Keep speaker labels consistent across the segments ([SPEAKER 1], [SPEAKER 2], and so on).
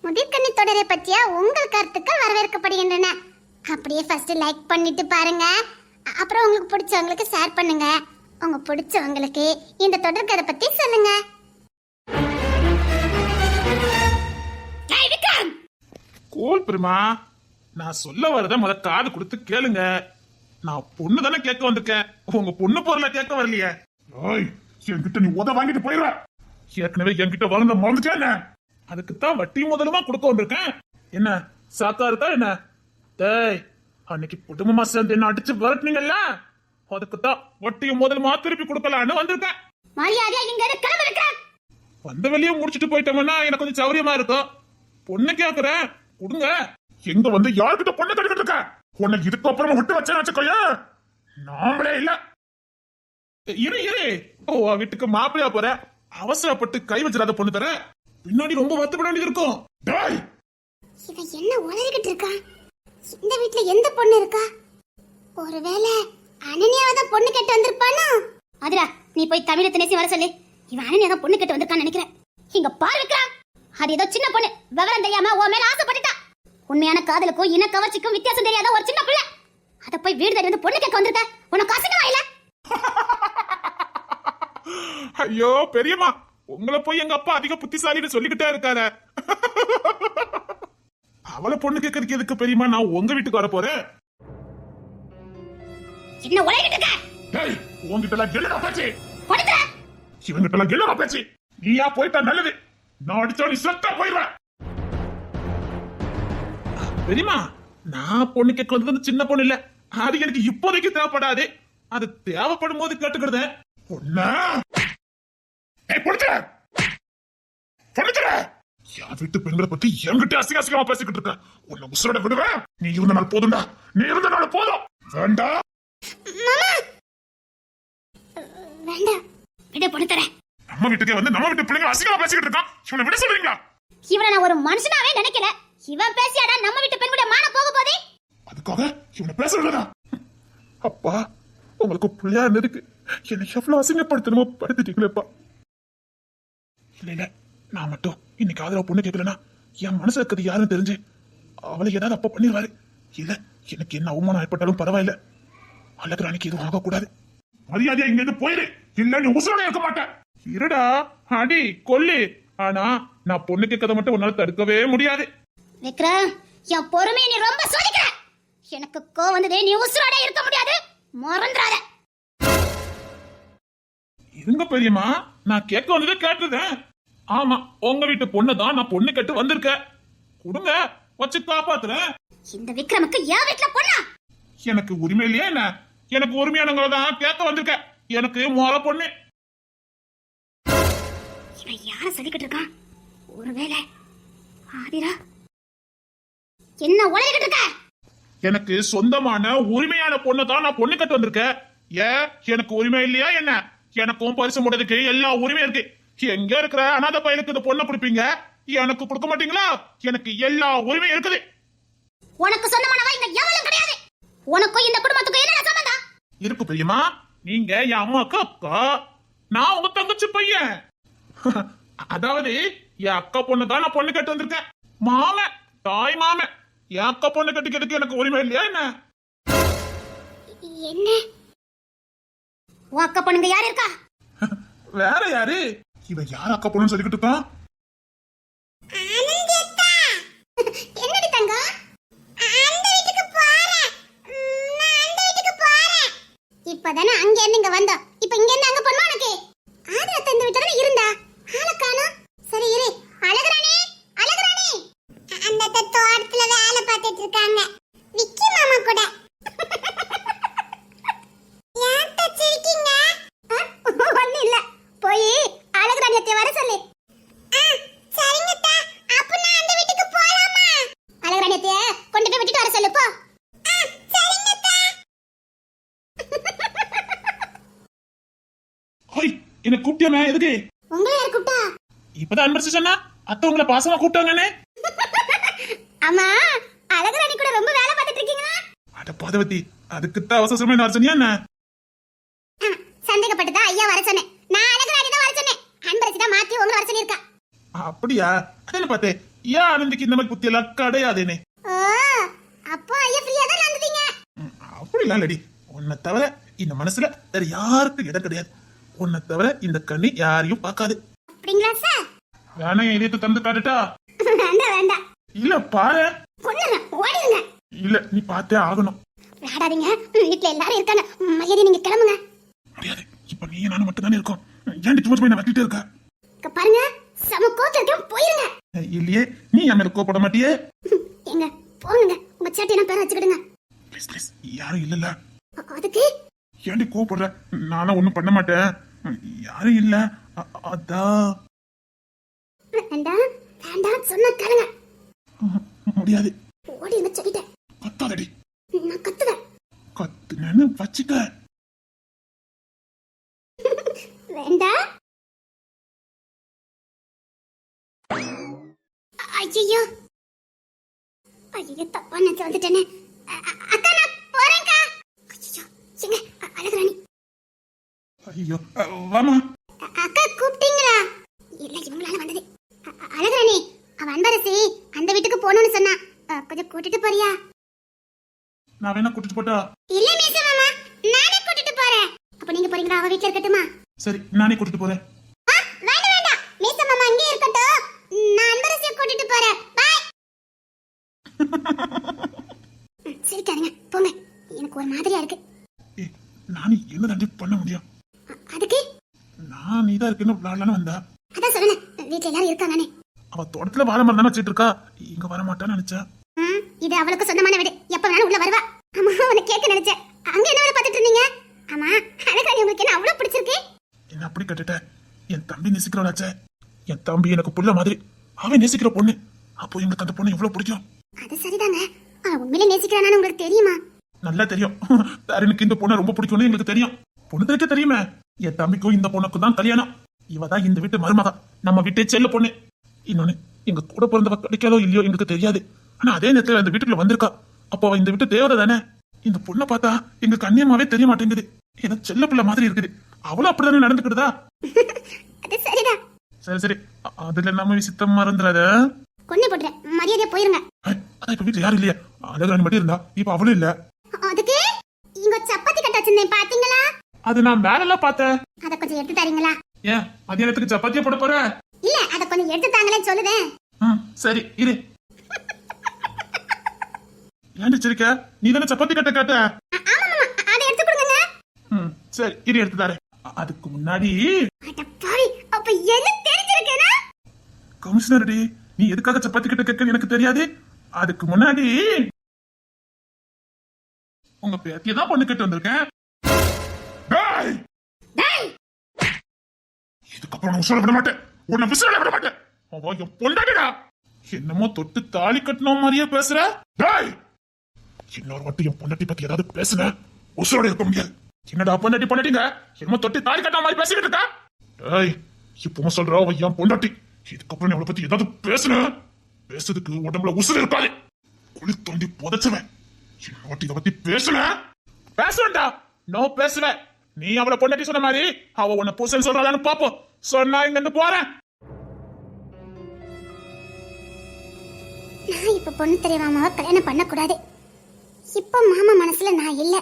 [SPEAKER 1] முதிர்கன்னி தொடரை பற்றிய உங்கள் கருத்துக்கள் வரவேற்கப்படுகின்றன. அப்படியே ஃபர்ஸ்ட் லைக் பண்ணிட்டு பாருங்க. அப்புறம் உங்களுக்கு பிடிச்சவங்களுக்கு ஷேர் பண்ணுங்க. உங்க பிடிச்சவங்களுக்கு இந்த தொடர் கதை பத்தி சொல்லுங்க.
[SPEAKER 2] கோல் பெருமா, நான் சொல்ல வரத முத காது கொடுத்து கேளுங்க. நான் பொண்ணு தானே கேட்க வந்திருக்கேன், உங்க பொண்ணு பொருளை கேட்க வரலையே. என்கிட்ட நீ உத வாங்கிட்டு போயிடுற. ஏற்கனவே என்கிட்ட வளர்ந்த மறந்துட்டா என்ன? அதுக்குத்தான் வட்டி முதலுமா கொடுக்க வந்திருக்கேன். என்ன சாக்கா இருக்கா என்ன? டேய், அன்னைக்கு குடும்பமா சேர்ந்து என்ன அடிச்சு விரட்டினீங்கல்ல, அதுக்குத்தான் வட்டியும் முதலுமா திருப்பி கொடுக்கலான்னு வந்திருக்கேன். வந்த வெளியே முடிச்சுட்டு போயிட்டோம்னா எனக்கு கொஞ்சம் சௌரியமா இருக்கும். பொண்ணு கேக்குறேன், கொடுங்க. எங்க வந்து யாருக்கிட்ட பொண்ணு கட்டுக்கிட்டு இருக்க? உன்னை இதுக்கு அப்புறமா விட்டு வச்சேன் நாமளே இல்ல. இரு இரு, வீட்டுக்கு மாப்பிளையா போற, அவசரப்பட்டு கை வச்சிடாத பொண்ணு தர, பின்னாடி ரொம்ப வருத்தப்பட வேண்டியது இருக்கும்.
[SPEAKER 1] இவன் என்ன உளறிக்கிட்டு இருக்கா? இந்த வீட்ல எந்த பொண்ணு இருக்கா? ஒருவேளை அனன்யாவதான் பொண்ணு கேட்டு வந்திருப்பானோ? அதுடா, நீ போய் தமிழை தினேசி வர சொல்லு. இவன் அனன்யாதான் பொண்ணு கேட்டு வந்திருக்கான்னு நினைக்கிறேன். இங்க பாரு விக்ரம், அது ஏதோ சின்ன பொண்ணு, விவரம் தெரியாம உன் மேல ஆசைப்பட்டுட்டா. உண்மையான காதலுக்கும் இன கவர்ச்சிக்கும் வித்தியாசம் தெரியாத ஒரு சின்ன பிள்ளை. அத போய் வீடு தேடி வந்து பொண்ணு கேட்க வந்திருக்க, உனக்கு அசிங்கமா இல்ல?
[SPEAKER 2] ஐயோ பெரியம்மா, உங்களை போய் எங்க அப்பா அதிக புத்திசாலின்னு சொல்லிக்கிட்டே இருக்காரு. அவளை பொண்ணு கேட்கறதுக்கு எதுக்கு பெரியம்மா நான் உங்க வீட்டுக்கு வர போறேன்?
[SPEAKER 1] என்ன உலகிட்டு இருக்க?
[SPEAKER 2] டேய், உன்கிட்ட எல்லாம் கெல்லடா பேச்சு.
[SPEAKER 1] போடுடா.
[SPEAKER 2] இவங்கிட்ட எல்லாம் கெல்லடா பேச்சு. நீயா போய்ட்டா நல்லது. நான் அடிச்சா நீ செத்தா போயிடுவ. பெரியம்மா, நான் பொண்ணு கேட்க வந்தது சின்ன பொண்ணு இல்ல. அது எனக்கு இப்போதைக்கு தேவைப்படாது. அது தேவைப்படும் போது கேட்டுக்கிறது. என் வீட்டு பெண்களை பத்தி என்கிட்ட அசிங்கமா பேசிக்கிட்டு இருக்க. உன்னை உசுரோட விடுவேன். நீ இருந்த நாள் போதும்டா, நீ இருந்த நாள் போதும். வேண்டாம்
[SPEAKER 1] வேண்டாம், விட பொண்ணு தரேன்.
[SPEAKER 2] நம்ம வீட்டுக்கே வந்து நம்ம வீட்டு பிள்ளைங்க அசிங்கமா பேசிக்கிட்டு இருக்கான். இவனை விட சொல்றீங்களா?
[SPEAKER 1] இவனை நான் ஒரு மனுஷனாவே நினைக்கல. இவன் பேசியாடா நம்ம வீட்டு பெண்ணுடைய மானம் போக போதே.
[SPEAKER 2] அதுக்காக இவனை பேசுறதா? அப்பா, உங்களுக்கு பிள்ளையா இருந்ததுக்கு என்னை எவ்வளவு அசிங்கப்படுத்தணுமோ படுத்திட்டீங்களேப்பா. இல்ல இல்ல, நான் மட்டும் இன்னைக்கு ஆதரவு பொண்ணு கேட்கலன்னா என் மனசு இருக்கிறது யாருன்னு தெரிஞ்சு அவளை ஏதாவது அப்ப பண்ணிடுவாரு. இல்ல, எனக்கு என்ன அவமானம் ஏற்பட்டாலும் பரவாயில்ல, அழகுராணிக்கு எதுவும் ஆகக்கூடாது. மரியாதையா இங்க இருந்து போயிரு, இல்ல நீ உசுரோட இருக்க மாட்டேன். இருடா, அடி கொல்லு, ஆனா நான் பொண்ணு கேட்கறத மட்டும் உன்னால தடுக்கவே முடியாது.
[SPEAKER 1] விக்ரம், என் பொறுமையை நீ ரொம்ப சோதிக்கிற. எனக்கு கோவம் வந்ததே, நீ உசுரோட இருக்க முடியாது, மறந்துடாத.
[SPEAKER 2] இருங்க பெரியம்மா, நான் கேட்க வந்ததே கேட்டுதேன். ஆமா, உங்க வீட்டு பொண்ணு தான் நான் பொண்ணு கேட்டு வந்திருக்கேன். கொடுங்க, வச்சு காப்பாத்துறேன்.
[SPEAKER 1] இந்த விக்ரமுக்கு என் வீட்டுல பொண்ணா?
[SPEAKER 2] எனக்கு உரிமை இல்லையா என்ன? எனக்கு உரிமையானவங்கள தான் கேட்க வந்திருக்கேன். எனக்கு மொற பொண்ணு.
[SPEAKER 1] இவன் யார சொல்லிக்கிட்டு இருக்கான்? ஒருவேளை ஆதிரா? என்ன உளறிக்கிட்டு இருக்க?
[SPEAKER 2] எனக்கு சொந்தமான உரிமையான பொண்ணு தான் நான் பொண்ணு கட்டு வந்திருக்கேன். ஏன் எனக்கு உரிமை இல்லையா என்ன? எனக்கும் பரிசு முடதுக்கு எல்லா உரிமையும் இருக்கு. எங்க இருக்கிற அநாத பையனுக்கு இந்த பொண்ணை கொடுப்பீங்க, எனக்கு கொடுக்க மாட்டீங்களா? எனக்கு எல்லா உரிமையும் இருக்குது.
[SPEAKER 1] உனக்கு சொந்தமானவா இங்க எவளும் கிடையாது. உனக்கும் இந்த குடும்பத்துக்கு என்ன சம்பந்தம்
[SPEAKER 2] இருக்கு பெரியம்மா? நீங்க என் அம்மாக்கு அக்கா, நான் உங்க தங்கச்சி பையன். அதாவது என் அக்கா பொண்ணு தான் நான் பொண்ணு கட்டு வந்திருக்கேன். மாமன், தாய் மாமன், என் அக்கா பொண்ணு கட்டிக்கிறதுக்கு எனக்கு உரிமை இல்லையா என்ன?
[SPEAKER 1] என்ன உன் அக்கா பொண்ணுங்க யாரு இருக்கா?
[SPEAKER 2] வேற யாரு? இவன் யார் அக்கா பொண்ணுன்னு சொல்லிக்கிட்டு இருக்கான்?
[SPEAKER 1] என்னடி தங்கம்? அந்த வீட்டுக்கு போறேன், நான் அந்த வீட்டுக்கு போறேன். இப்பதானே அங்க இருந்து இங்க வந்தோம், இப்ப இங்க இருந்து அங்க போறோம். உனக்கு ஆதிரா தந்து வீட்டுல இருந்தா ஆள காணோம். சரி இரு. அழகுராணி, அழகுராணி, அந்த தோட்டத்துல வேலை பார்த்துட்டு இருக்காங்க விக்கி மாமா கூட. ஒண்ணு இல்ல, போய் அழகுராணியத்தை வர சொல்லு. சரிங்கத்தா, அப்ப நான் அந்த வீட்டுக்கு போலாமா? அழகுராணியத்தை கொண்டு போய் விட்டுட்டு வர சொல்லு போ. சரிங்கத்தா.
[SPEAKER 2] ஹோய், என்ன கூப்பிட்டியாமே? எதுக்கு?
[SPEAKER 1] உங்களை யார் கூப்பிட்டா?
[SPEAKER 2] இப்பதான் அன்பரசு சொன்னா அத்தை உங்களை பாசமா கூப்பிட்டாங்கன்னு.
[SPEAKER 1] ஆமா, அழகுராணி கூட ரொம்ப வேலை பார்த்துட்டு இருக்கீங்களா?
[SPEAKER 2] அட பாதவதி, அதுக்குத்தான் அவசரமே நான் சொன்னியா என்ன?
[SPEAKER 1] சந்தேகப்பட்டுதா ஐயா வர சொன்னேன். நான் அழகுராணி தான் வர சொன்னேன். அன்பரசி தான் மாத்தி உங்களை வர சொல்லியிருக்கா.
[SPEAKER 2] அப்படியா? அதான பார்த்தேன். ஏன் ஆனந்திக்கு இந்த மாதிரி புத்தி எல்லாம் கிடையாதுன்னு
[SPEAKER 1] ஓ அப்போ ஐயா ஃப்ரீயா தான் நடந்துட்டீங்க.
[SPEAKER 2] அப்படிலாம் இல்லடி. உன்னை தவிர இந்த மனசுல வேற யாருக்கும் இடம் கிடையாது. உன்னை தவிர இந்த கண்ணி யாரையும் பார்க்காது.
[SPEAKER 1] அப்படிங்களா சார்?
[SPEAKER 2] வேணா என் இதயத்தை தந்து காட்டுட்டா?
[SPEAKER 1] வேண்டாம் வேண்டாம்.
[SPEAKER 2] இல்ல பாரு.
[SPEAKER 1] கொன்னுங்க, ஓடிடுங்க.
[SPEAKER 2] இல்ல நீ பார்த்தே ஆகணும்.
[SPEAKER 1] விளையாடாதீங்க, வீட்டுல எல்லாரும் இருக்காங்க. மரியாதை நீங்க கிளம்புங்க.
[SPEAKER 2] முடியாது. இப்ப நீ நானும் மட்டும் தானே இருக்கோம். ஏன் சும்மா சும்மா என்ன வட்டிட்டே இருக்க?
[SPEAKER 1] இங்க பாருங்க, சம கோத்துல இருக்க போயிருங்க.
[SPEAKER 2] இல்லையே, நீ என் மேல கோபப்பட மாட்டியே?
[SPEAKER 1] எங்க போங்க, உங்க சேட்டையை பேர வச்சுக்கிடுங்க.
[SPEAKER 2] ப்ளீஸ் ப்ளீஸ், யாரும் இல்லல்ல.
[SPEAKER 1] அதுக்கு
[SPEAKER 2] ஏன்டி கோபப்படுற? நானும் ஒண்ணும் பண்ண மாட்டேன். யாரும் இல்ல. அதான்.
[SPEAKER 1] வேண்டாம் வேண்டாம் சொன்ன கேளுங்க.
[SPEAKER 2] முடியாது.
[SPEAKER 1] ஓடிங்க சொல்லிட்டேன்.
[SPEAKER 2] கத்தாதடி.
[SPEAKER 1] நான் கத்துவேன்.
[SPEAKER 2] கத்துனேன்னு வச்சுக்க.
[SPEAKER 1] வேண்டாம். ஐயோ ஐயோ, தப்பா நினைச்சு வந்துட்டேனே. அக்கா நான் போறேன்க்கா. ஐயோ எங்க அழகுராணி.
[SPEAKER 2] ஐயோ வாமா.
[SPEAKER 1] அக்கா கூப்பிட்டீங்களா? இல்ல இவங்களால வந்தது. அழகுராணி, அவ அன்பரசி அந்த வீட்டுக்கு போகணும்னு சொன்னா. கொஞ்சம் கூட்டிட்டு போறியா?
[SPEAKER 2] நான் வேணா கூட்டிட்டு போட்டா?
[SPEAKER 1] இல்ல மீச மாமா, நானே கூட்டிட்டு போறேன். அப்ப நீங்க போறீங்களா? அவ வீட்ல இருக்கட்டுமா?
[SPEAKER 2] சரி, நானே கூட்டிட்டு போறேன்.
[SPEAKER 1] வேண்டாம் வேண்டாம், மீச மாமா இங்கே இருக்கட்டும். நான் அன்பரசியை கூட்டிட்டு போறேன். பை. சிரிக்காதீங்க, போங்க. எனக்கு ஒரு மாதிரியா இருக்கு.
[SPEAKER 2] ஏய், நானே என்ன தாண்டி பண்ண முடியும்?
[SPEAKER 1] அதுக்கு
[SPEAKER 2] நான் நீதான் இருக்குன்னு விளாடலான்னு வந்தா.
[SPEAKER 1] அதான் சொல்லுங்க, வீட்ல எல்லாரும் இருக்காங்கனே.
[SPEAKER 2] அவ தோட்டத்துல வாழை மரம் தானே வச்சிட்டு இருக்கா. இங்க வர மாட்டான்னு நினைச்சா.
[SPEAKER 1] இது அவளுக்கு சொந்தமான வீடு, எப்ப வேணாலும் உள்ள வருவா. ஆமா, உன்னை கேட்க நினைச்சேன். அங்க என்ன வேலை பார்த்துட்டு இருந்தீங்க? ஆமா, அழகாணி உங்களுக்கு என்ன அவ்வளவு பிடிச்சிருக்கு?
[SPEAKER 2] என்ன அப்படி கட்டுட்ட? என் தம்பி நேசிக்கிறவளாச்சே. என் தம்பி எனக்கு புள்ள மாதிரி. அவன் நேசிக்கிற பொண்ணு. அப்போ எங்களுக்கு அந்த பொண்ணு எவ்வளவு பிடிக்கும்.
[SPEAKER 1] அது சரிதாங்க. அவன் உண்மையிலே நேசிக்கிறானான்னு உங்களுக்கு தெரியுமா?
[SPEAKER 2] நல்லா தெரியும். தாரனுக்கு இந்த பொண்ணை ரொம்ப பிடிக்கும்னு எங்களுக்கு தெரியும். பொண்ணுக்கு தெரியுமே. என் தம்பிக்கும் இந்த பொண்ணுக்கும் தான் கல்யாணம். இவதான் இந்த வீட்டு மருமக, நம்ம வீட்டே செல்ல பொண்ணு. இன்னொன்னு, எங்க கூட பிறந்தவ கிடைக்காதோ இல்லையோ எங்களுக்கு தெரியாது. ஆனா அதே நேரத்துல இந்த வீட்டுக்குள்ள வந்திருக்கா. அப்போ அவ இந்த வீட்டு தேவதை தானே. இந்த பொண்ணை பார்த்தா எங்க கண்ணியமாவே தெரிய மாட்டேங்குது. ஏதோ செல்ல பிள்ளை மாதிரி இருக்குது. அவளும் அப்படித்தானே நடந்துக்கிடுதா?
[SPEAKER 1] அது சரிடா.
[SPEAKER 2] சரி சரி, அதுல நம்ம சித்தம் மறந்துடாத.
[SPEAKER 1] கொன்னே போட்டுறேன், மரியாதையா போயிருங்க.
[SPEAKER 2] அதான் இப்ப வீட்டுல யாரும் இல்லையா? அழகாணி மட்டும் இருந்தா, இப்ப அவளும் இல்ல.
[SPEAKER 1] அதுக்கு இங்க சப்பாத்தி கட்ட வச்சிருந்தேன், பாத்தீங்களா?
[SPEAKER 2] அது நான் மேலெல்லாம் பார்த்தேன்.
[SPEAKER 1] அத கொஞ்சம் எடுத்து தரீங்களா?
[SPEAKER 2] ஏன் மதியானத்துக்கு சப்பாத்தியா போட போற?
[SPEAKER 1] இல்ல, அத கொஞ்சம் எடுத்து தாங்களே சொல்லுதேன்.
[SPEAKER 2] சரி இரு. ஏன்டி சிரிக்க? நீ தானே சப்பாத்தி கட்ட கேட்ட?
[SPEAKER 1] ஆமா மாமா, அத எடுத்து கொடுங்க.
[SPEAKER 2] சரி இரு, எடுத்து தரேன். அதுக்கு முன்னாடி
[SPEAKER 1] அட பாவி, அப்ப என்ன தெரிஞ்சிருக்கேனா?
[SPEAKER 2] கமிஷனர் டி, நீ எதுக்காக சப்பாத்தி கட்ட கேட்க எனக்கு தெரியாது. அதுக்கு முன்னாடி உங்க பேத்தியை தான் பொண்ணு கேட்டு வந்திருக்கேன். இதுக்கப்புறம் நான் உசுர விட மாட்டேன். உன்னை விசுர விட மாட்டேன். அவ என் பொண்டாட்டிடா. என்னமோ தொட்டு தாலி கட்டின மாதிரியே பேசுற. இன்னொரு வாட்டி என் பொண்டாட்டி பத்தி ஏதாவது பேசுன உசுரோட இருக்க முடியாது. என்னடா பொண்டாட்டிங்க என்னமோ தொட்டு தாலி கட்டின மாதிரி பேசிக்கிட்டு இருக்கா? இப்பவும் சொல்ற அவ என் பொண்டாட்டி. இதுக்கப்புறம் அவளை பத்தி ஏதாவது பேசுறதுக்கு உடம்புல உசுறு இருக்காது. குளி தோண்டி புதைச்சுவேன். இன்னொரு இதை பத்தி பேசுவேன்டா. நோ பேசுவேன். நீ அவளை பொண்டாட்டி சொன்ன மாதிரி அவ உன்னை பூசல் சொல்றாளான்னு பாப்போம். சொன்னா இங்க இருந்து போறேன்.
[SPEAKER 1] நான் இப்ப பொண்ணு தெரியவாமாவை கல்யாணம் பண்ணக்கூடாது. இப்ப மாமா மனசுல நான் இல்ல.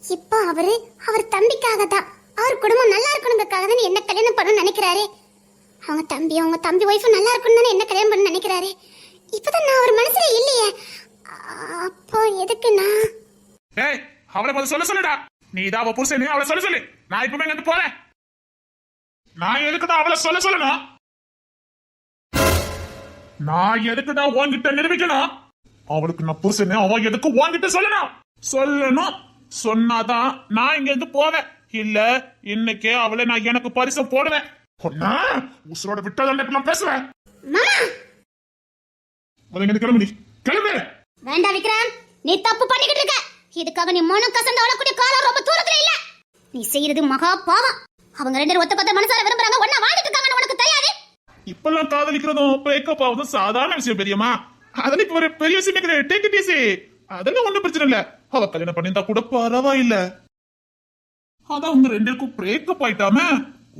[SPEAKER 1] இப்ப அவர் தம்பிக்காக தான், அவர் குடும்பம் நல்லா இருக்கணுங்கிறதுக்காக தான் என்ன கல்யாணம் பண்ணணும்னு நினைக்கிறாரு. அவங்க தம்பி ஒய்ஃபும் நல்லா இருக்கணும் தானே என்ன கல்யாணம் பண்ண நினைக்கிறாரு. இப்பதான் நான் அவர் மனசுல இல்லையே. அப்போ எதுக்கு நான்?
[SPEAKER 2] ஏய், அவளை முதல்ல சொல்லுடா. நீ தான் அவ புருஷன், அவளை சொல்லு. நான் இப்பவே இங்க இருந்து போறேன். நான் எதுக்குதான் அவளை சொல்லணும்? நான் எதுக்குதான் உன்கிட்ட நிரூபிக்கணும்? அவளுக்கு நான் புருஷன், அவன் எதுக்கு உன்கிட்ட சொல்லணும். சொன்னாதான் நான் இங்க இருந்து போவேன். இல்ல இன்னைக்கே அவளை நான் எனக்கு பரிசு போடுவேன். உசுரோட விட்டாதான் பேசுவேன். கிளம்பு.
[SPEAKER 1] வேண்டாம் விக்ரம், நீ தப்பு பண்ணிக்கிட்டு இருக்க. இதுக்காக நீ மனம் கசந்து அவளக்கூடிய காலம் ரொம்ப தூரத்துல இல்ல. நீ செய்யறது மகா பாவம். அவங்க ரெண்டு ஒத்த மனசார விரும்புறாங்க, ஒன்னா வாழ்ந்துட்டு இருக்காங்கன்னு உனக்கு தெரியாது.
[SPEAKER 2] இப்பெல்லாம் காதலிக்கிறதும் பிரேக்கப் ஆகுதும் சாதாரண விஷயம் பெரியமா. அதெல்லாம் இப்ப ஒரு பெரிய விஷயம் கிடையாது. Take it easy. அதெல்லாம் ஒண்ணும் பிரச்சனை இல்ல. அவ கல்யாணம் பண்ணிருந்தா கூட பரவாயில்ல. அதான் உங்க ரெண்டுக்கும் பிரேக்கப் ஆயிட்டாம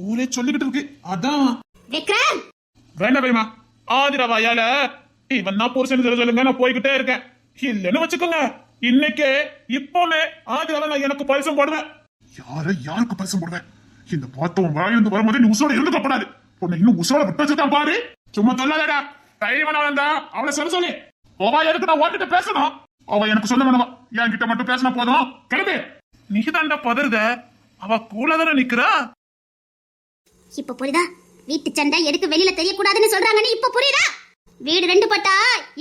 [SPEAKER 2] ஊரே சொல்லிக்கிட்டு இருக்கு. அதான்
[SPEAKER 1] விக்ரம்.
[SPEAKER 2] வேண்டாம் பயமா, ஆதிரா வாயால இவன் தான் புருஷன் சொல்லுங்க, நான் போய்கிட்டே இருக்கேன். இல்லன்னு வச்சுக்கோங்க, இன்னைக்கே இப்போமே ஆதிராவை நான் எனக்கு பரிசம் போடுவேன். யாருக்கு பரிசம் போடுவேன்? இந்த பார்த்தவன் வாயிலிருந்து வரும்போது நீ உசோட இருந்துக்கப்படாது. உன்னை இன்னும் உசோட விட்டு வச்சுதான் பாரு. சும்மா சொல்லாதடா. தைரியமான வந்தா அவளை சொல்ல சொல்லி அவ எதுக்கு நான் ஓட்டிட்டு பேசணும்? அவ எனக்கு சொல்ல வேணுமா? என்கிட்ட மட்டும் பேசினா போதும். கிளம்பு. நீ தாண்டா பதறுத, அவ கூட தானே நிக்கிறா.
[SPEAKER 1] இப்ப புரியுதா? வீட்டு சண்டை எதுக்கு வெளியில தெரியக்கூடாதுன்னு சொல்றாங்கன்னு இப்ப புரியுதா? வீடு ரெண்டு பட்டா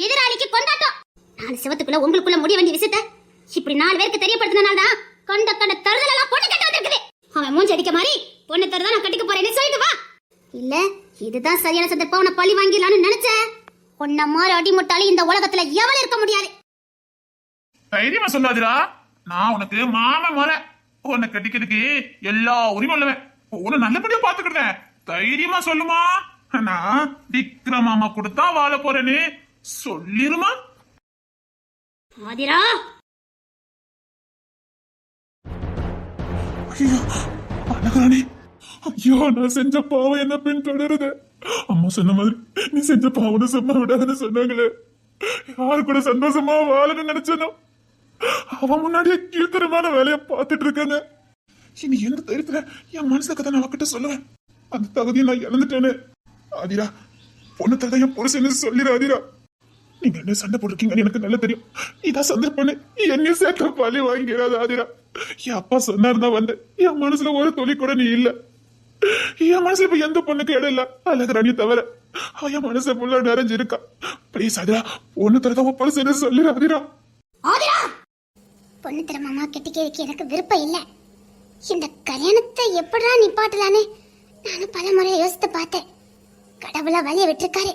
[SPEAKER 1] எதிராளிக்கு கொண்டாட்டம். 4 சிவத்துக்குள்ள உங்களுக்குள்ள முடிய வேண்டிய விஷயத்த இப்படி 4 பேருக்கு தெரியப்படுத்தினால தான் கண்ட தருதல் எல்லாம் பொண்ணு கட்ட வந்திருக்குது. அவன் மூஞ்சி அடிக்க மாதிரி பொண்ணு தருதா நான் கட்டிக்க போறேன்னு சொல்லிட்டு வா. இல்ல இதுதான் சரியான சந்தர்ப்பம், உன்னை பழி வாங்கிடலாம்னு நினைச்ச. உன்ன மாதிரி அடிமுட்டாலும் இந்த உலகத்துல எவளும் இருக்க முடியாது.
[SPEAKER 2] தைரியமா சொல்லாதிரா. நான் உனக்கு மாமன் முறை. உன்னை கட்டிக்கிறதுக்கு எல்லா உரிமை உள்ளவன். உன்னை நல்லபடியா பாத்துக்கிட்டேன். தைரியமா சொல்லுமா. நான் விக்ரமாமா கொடுத்தா வாழ போறேன்னு சொல்லிருமா.
[SPEAKER 1] ஆதிரா
[SPEAKER 2] ஐயோ அழகானே, ஐயோ நான் செஞ்ச பாவம் என்ன பின் தொடருது. அம்மா சொன்ன மாதிரி நீ செஞ்ச பாவனை சும்மா விடாதுன்னு சொன்னாங்களே. யாரு கூட சந்தோஷமா வாழணும்னு நினைச்சனோ அவன் முன்னாடியே கீழ்த்தரமான வேலையை பார்த்துட்டு இருக்காங்க. இனி எந்த தைரியத்துல என் மனசு கதை நான் அவகிட்ட சொல்லுவேன்? அந்த தகுதியை நான் இழந்துட்டேன்னு. ஆதிரா, பொண்ணு தகுதியை என் புருஷன்னு சொல்லிடு ஆதிரா. நீங்க என்ன சண்டை போட்டிருக்கீங்கன்னு எனக்கு நல்லா தெரியும். இதான் சந்தர்ப்பம் என்னையும் சேர்த்த பழி வாங்கிறாது ஆதிரா. என் அப்பா சொன்னாரு தான் வந்தேன். என் மனசுல ஒரு துளி கூட நீ இல்ல. என் மனசுல இப்ப எந்த பொண்ணுக்கு இடம் இல்ல, அழகுறானி தவிர. என் மனசு புள்ள நிறைஞ்சிருக்கா. ப்ளீஸ் ஆதிரா, பொண்ணு தரதான் புருஷன்னு சொல்லிடு ஆதிரா.
[SPEAKER 1] ஆதிரா, பொண்ணு தர மாமா கட்டிக்கிறதுக்கு எனக்கு விருப்பம் இல்ல. இந்த கல்யாணத்தை எப்படா நிப்பாட்டலான்னு நானும் பல முறை யோசித்து பார்த்தேன். கடவுளா வழிய விட்டுருக்காரு.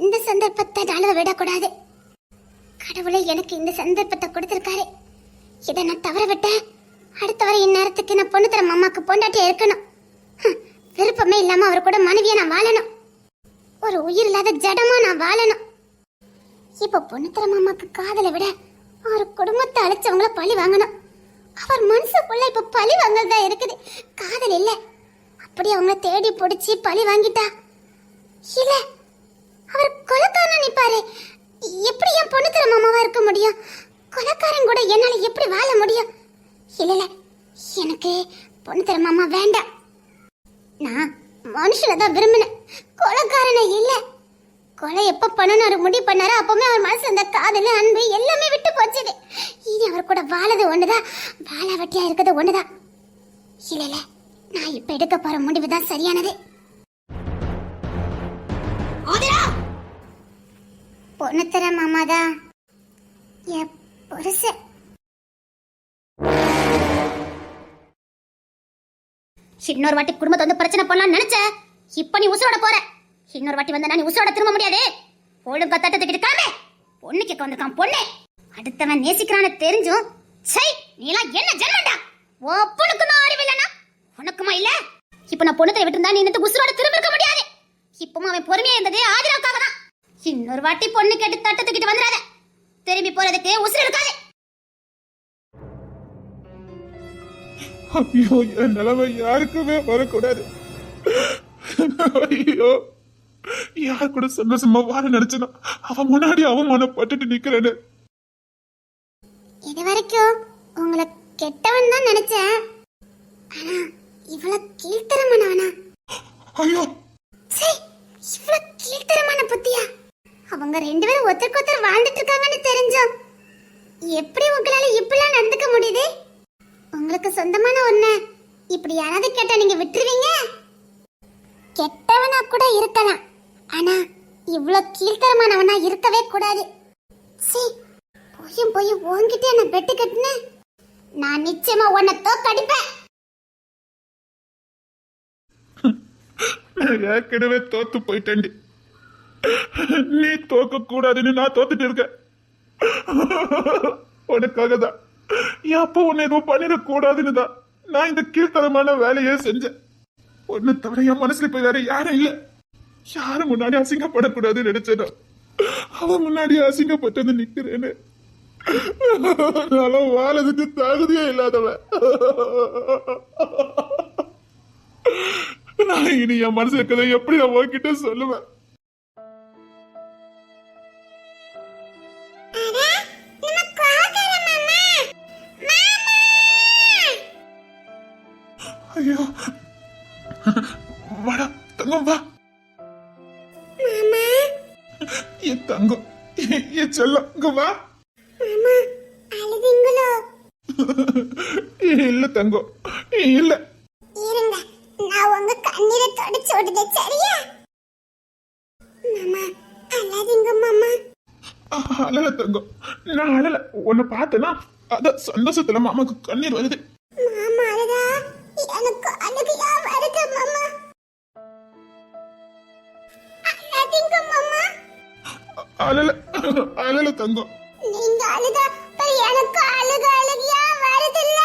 [SPEAKER 1] இந்த சந்தர்ப்பத்தை நழுவ விடக்கூடாது. கடவுளை எனக்கு இந்த சந்தர்ப்பத்தை கொடுத்திருக்காரு. இதை நான் தவற விட்டேன். அடுத்த வரை இந்நேரத்துக்கு நான் பொண்ணு தர மாமாக்கு பொண்டாட்டியா இருக்கணும். விருப்பமே இல்லாம அவர் கூட மனைவியா நான் வாழணும். ஒரு உயிர் இல்லாத ஜடமா நான் வாழணும். இப்ப பொண்ணு தர மாமாக்கு காதலை விட அவர் குடும்பத்தை அழைச்சவங்கள பழி வாங்கணும். அவர் மனசுக்குள்ள இப்ப பழி வாங்கறதா இருக்குது, காதல் இல்ல. அப்படி அவங்கள தேடி பிடிச்சி பழி வாங்கிட்டா இல்ல அவர் கொலைக்காரன் நிப்பாரு. எப்படி என் பொண்ணு தர மாமாவா இருக்க முடியும்? கொலைக்காரன் கூட என்னால எப்படி வாழ முடியும்? இல்ல இல்ல, எனக்கு பொண்ணு தர மாமா வேண்டாம். நான் மனுஷனை தான் விரும்பினேன், கொலைக்காரனை இல்ல. கொலை எப்ப பண்ணணும் அவர் முடிவு பண்ணாரோ அப்பவுமே அவர் மனசு அந்த காதல் அன்பு எல்லாமே விட்டு போச்சுது. இனி அவர் கூட வாழது ஒண்ணுதான், வாழ வெட்டியா இருக்கிறது ஒண்ணுதான். இல்ல இல்ல, நான் இப்ப எடுக்க போற முடிவுதான் சரியானது. பொண்ணு தர மாமாதான் என் புருஷன். இன்னொரு வாட்டி குடும்பத்தை வந்து பிரச்சனை பண்ணலாம்னு நினைச்ச. இப்ப நீ உசுரோட போற. இன்னொரு வாட்டி வந்தா நீ உசுரோட திரும்ப முடியாது. ஒழுங்கா தட்டத்துக்கிட்டு காமே. பொண்ணு கேட்க வந்திருக்கான் பொண்ணு. அடுத்தவன் நேசிக்கிறான்னு தெரிஞ்சும் சை நீலாம் என்ன ஜென்மண்டா? பொண்ணுக்கு நான் அறிவு இல்லைன்னா உனக்குமா இல்ல? இப்ப நான் பொண்ணு விட்டு இருந்தா நீ இந்த உசுரோட திரும்ப இருக்க முடியாது. இப்பவும் அவன் பொறுமையா இருந்தது ஆதிராவுக்காக தான். இன்னொரு வாட்டி பொண்ணு கேட்டு தட்டத்துக்கிட்டு வந்துடாத. திரும்பி போறதுக்கு உசுறு இருக்காது.
[SPEAKER 2] ஐயோ என் நிலைமை யாருக்குமே வரக்கூடாது. ஐயோ யார் கூட சந்தோஷமா வாழ நினைச்சனா அவன் முன்னாடி அவமானப்பட்டுட்டு நிக்கிறேன்னு.
[SPEAKER 1] இது வரைக்கும் உங்களை கெட்டவன் தான் நினைச்சேன். ஆனா இவ்வளவு கீழ்த்தரமானவனா?
[SPEAKER 2] ஐயோ
[SPEAKER 1] இவ்வளவு கீழ்த்தரமான புத்தியா? அவங்க 2 பேரும் ஒருத்தருக்கு ஒருத்தர் வாழ்ந்துட்டு இருக்காங்கன்னு தெரிஞ்சோம் எப்படி உங்களால இப்படிலாம் நடந்துக்க முடியுது? உங்களுக்கு சொந்தமான ஒண்ணு இப்படி யாராவது கேட்டா நீங்க விட்டுருவீங்க? கெட்டவனா கூட இருக்கலாம், ஆனா இவ்வளவு கீழ்த்தரமானவனா இருக்கவே கூடாது. சீ, போய் உன்கிட்ட என்ன பெட்டு கட்டுன? நான் நிச்சயமா உன்னை தோக்கடிப்பேன்.
[SPEAKER 2] நான் ஏற்கனவே தோத்து போயிட்டேன். நீ தோக்க கூடாதுன்னு நான் தோத்துட்டு இருக்கேன். உனக்காக தான் என் அப்பா உன்னை எதுவும் பண்ணிடக்கூடாதுன்னு தான் நான் இந்த கீழ்த்தரமான வேலையை செஞ்சேன். ஒன்னு தவிர என் மனசுல இப்ப வேற யாரும் இல்ல. யாரும் முன்னாடி அசிங்கப்படக்கூடாதுன்னு நினைச்சேனோ அவன் முன்னாடி அசிங்கப்பட்டது நிக்கிறேன்னு. நான் வாழதுக்கு தகுதியே இல்லாதவன். நான் இனி என் மனசு இருக்கதை எப்படி நான் உன்கிட்ட சொல்லுவேன்? என் தங்கம், என் செல்லம், இங்க வா.
[SPEAKER 1] மாமா அழுதிங்களோ?
[SPEAKER 2] இல்ல தங்கம், இல்ல.
[SPEAKER 1] இருங்க, நான் உங்க கண்ணீரை தொடச்சு விடுதேன், சரியா? மாமா அழாதீங்க மாமா.
[SPEAKER 2] அழல தங்கம், நான் அழல. உன்னை பார்த்தேன்னா அத சந்தோஷத்துல மாமாக்கு கண்ணீர் வருது.
[SPEAKER 1] மாமா அழுதா எனக்கு அழுகையா வருது மாமா. அழாதீங்க மாமா.
[SPEAKER 2] அழல அழல தங்கம்.
[SPEAKER 1] நீங்க அழுதா எனக்கு அழுகையா வருதுல்ல?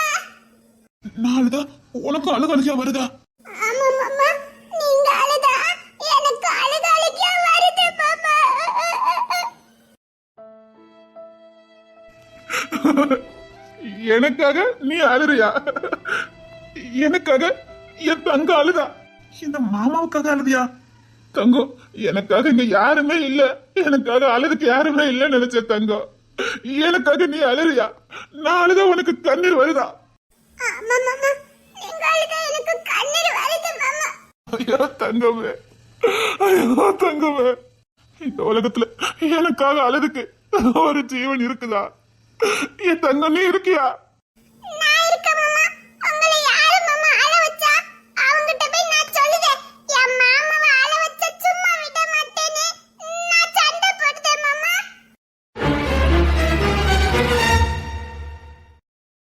[SPEAKER 2] நான் அழுதா உனக்கும் அழுகையா வருதா?
[SPEAKER 1] ஆமா மாமா, நீங்க அழுதா எனக்கு அழுகையா வருது மாமா.
[SPEAKER 2] எனக்காக நீ அழுறியா? எனக்காக என் தங்க அழுதா? இந்த மாமாவுக்காக அழுதியா? தங்கம், எனக்காக இங்க யாருமே இல்ல, எனக்காக அழுதுக்கு யாருமே இல்ல நினைச்ச தங்கம். எனக்காக நீ அழுறியா? நான் அழுதா உனக்கு கண்ணீர் வருதா?
[SPEAKER 1] ஆமா மாமா, நீங்க அழுதா எனக்கு கண்ணீர் வருது மாமா.
[SPEAKER 2] ஐயோ தங்கமே, ஐயோ தங்கமே, இந்த உலகத்துல எனக்காக அழுதுக்கு ஒரு ஜீவன் இருக்குதா? என் தங்கம், நீ இருக்கியா?